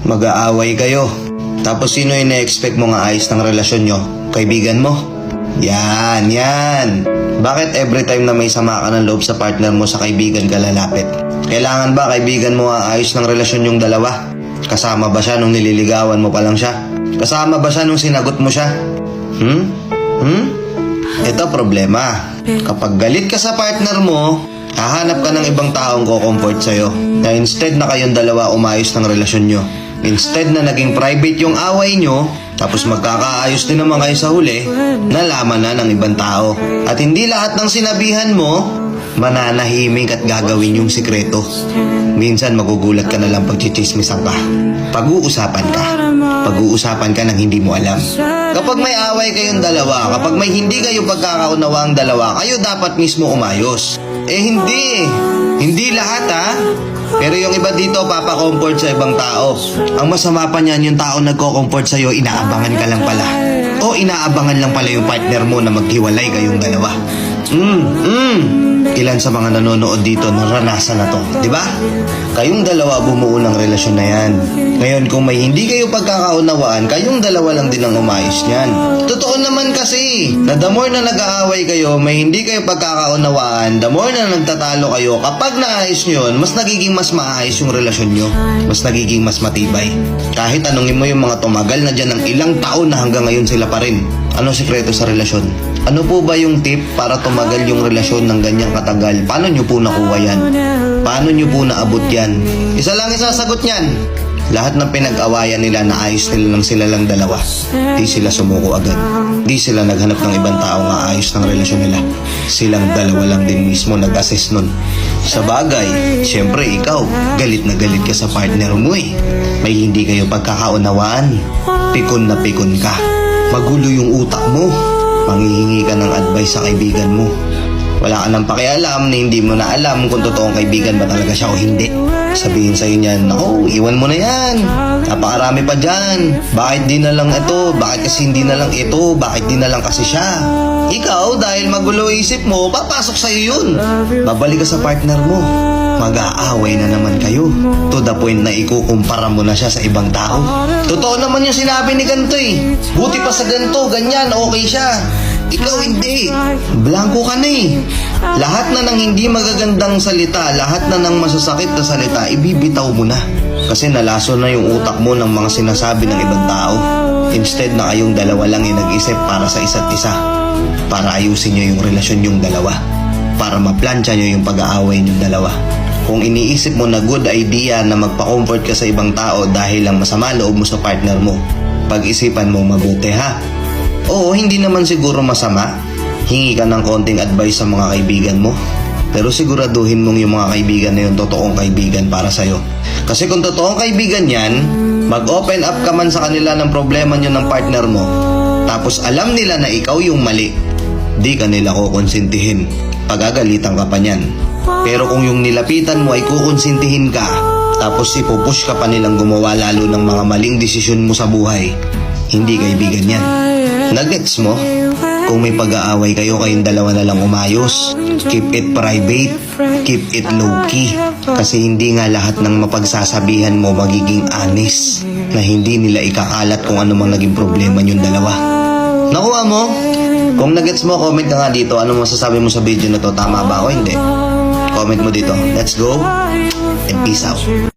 Mag-aaway kayo. Tapos sino yung na-expect mo nga ayos ng relasyon nyo? Kaibigan mo? Yan. Bakit every time na may sama ka ng loob sa partner mo, sa kaibigan ka lalapit? Kailangan ba kaibigan mo ayos ng relasyon yung dalawa? Kasama ba siya nung nililigawan mo pa lang siya? Kasama ba siya nung sinagot mo siya? Ito problema. Kapag galit ka sa partner mo, hahanap ka ng ibang taong ko-comfort sa'yo. Na instead na kayong dalawa umayos ng relasyon nyo. Instead na naging private yung away nyo, tapos magkakaayos din naman kayo sa huli, nalaman na ng ibang tao. At hindi lahat ng sinabihan mo, mananahimik at gagawin yung sikreto. Minsan magugulat ka na lang pag chichismisan ka. Pag-uusapan ka ng hindi mo alam. Kapag may away kayong dalawa, kapag may hindi kayo pagkakaunawa ang dalawa, kayo dapat mismo umayos. Hindi lahat Pero yung iba dito papa-comfort sa ibang tao. Ang masama pa niyan, yung tao nagko-comfort sa'yo, inaabangan ka lang pala. O inaabangan lang pala yung partner mo na maghiwalay kayong dalawa. Ilan sa mga nanonood dito naranasan na to, di ba? Kayong dalawa bumuo ng relasyon na yan. Ngayon kung may hindi kayo pagkakaunawaan, kayong dalawa lang din ang umayos niyan. Totoo naman kasi, na the more na nag-aaway kayo, may hindi kayo pagkakaunawaan, the more na nagtatalo kayo, kapag naayos nyo yun, mas nagiging mas maayos yung relasyon nyo. Mas nagiging mas matibay. Kahit tanungin mo yung mga tumagal na dyan ng ilang taon na hanggang ngayon sila pa rin. Ano sikreto sa relasyon? Ano po ba yung tip para tumagal yung relasyon ng ganyang katagal? Paano nyo po nakuha yan? Paano nyo po naabot yan? Isa lang isasagot niyan. Lahat ng pinag-awayan nila, naayos nila lang sila lang dalawa. Di sila sumuko agad. Di sila naghanap ng ibang tao nga ayos ng relasyon nila. Silang dalawa lang din mismo nag-assess nun. Sa bagay, syempre ikaw, galit na galit ka sa partner mo eh. May hindi kayo pagkakaunawaan. Pikon na pikon ka. Magulo yung utak mo. Manghihingi ka ng advice sa kaibigan mo. Wala ka nang pakialam na hindi mo na alam kung totoong kaibigan ba talaga siya o hindi. Sabihin sa'yo niyan, "Naku, iwan mo na yan. Napakarami pa dyan. Bakit di na lang ito? Bakit kasi hindi na lang ito? Bakit di na lang kasi siya?" Ikaw, dahil magulo isip mo, papasok sa'yo yun. Babalik ka sa partner mo. Mag-aaway na naman kayo. To the point na ikukumpara mo na siya sa ibang tao. Totoo naman yung sinabi ni ganito eh. Buti pa sa ganito, ganyan, okay siya. Ikaw hindi. Blanco ka na eh. Lahat na ng hindi magagandang salita, lahat na ng masasakit na salita, ibibitaw mo na. Kasi nalaso na yung utak mo ng mga sinasabi ng ibang tao. Instead na kayong dalawa lang yung nag-isip para sa isa't isa. Para ayusin nyo yung relasyon yung dalawa. Para maplansya nyo yung pag-aaway yung dalawa. Kung iniisip mo na good idea na magpa-comfort ka sa ibang tao dahil lang masama loob mo sa partner mo, pag-isipan mo mabuti ha. Oo, hindi naman siguro masama. Hingi ka ng konting advice sa mga kaibigan mo. Pero siguraduhin mong yung mga kaibigan na yung totoong kaibigan para sa'yo. Kasi kung totoong kaibigan yan, mag-open up ka man sa kanila ng problema nyo ng partner mo, tapos alam nila na ikaw yung mali, di ka nila kukonsintihin. Pagagalitan ka pa niyan. Pero kung yung nilapitan mo ay kukonsintihin ka, tapos ipupush ka pa nilang gumawa lalo ng mga maling desisyon mo sa buhay, hindi kaibigan yan. Nagets mo? Kung may pag-aaway kayo, kayong dalawa na lang umayos. Keep it private. Keep it low-key. Kasi hindi nga lahat ng mapagsasabihan mo magiging honest. Na hindi nila ikakalat kung ano mang naging problema yung dalawa. Nakuha mo? Kung nagets mo, comment ka nga dito. Ano masasabi mo sa video na to? Tama ba o hindi? Comment mo dito. Let's go and peace out.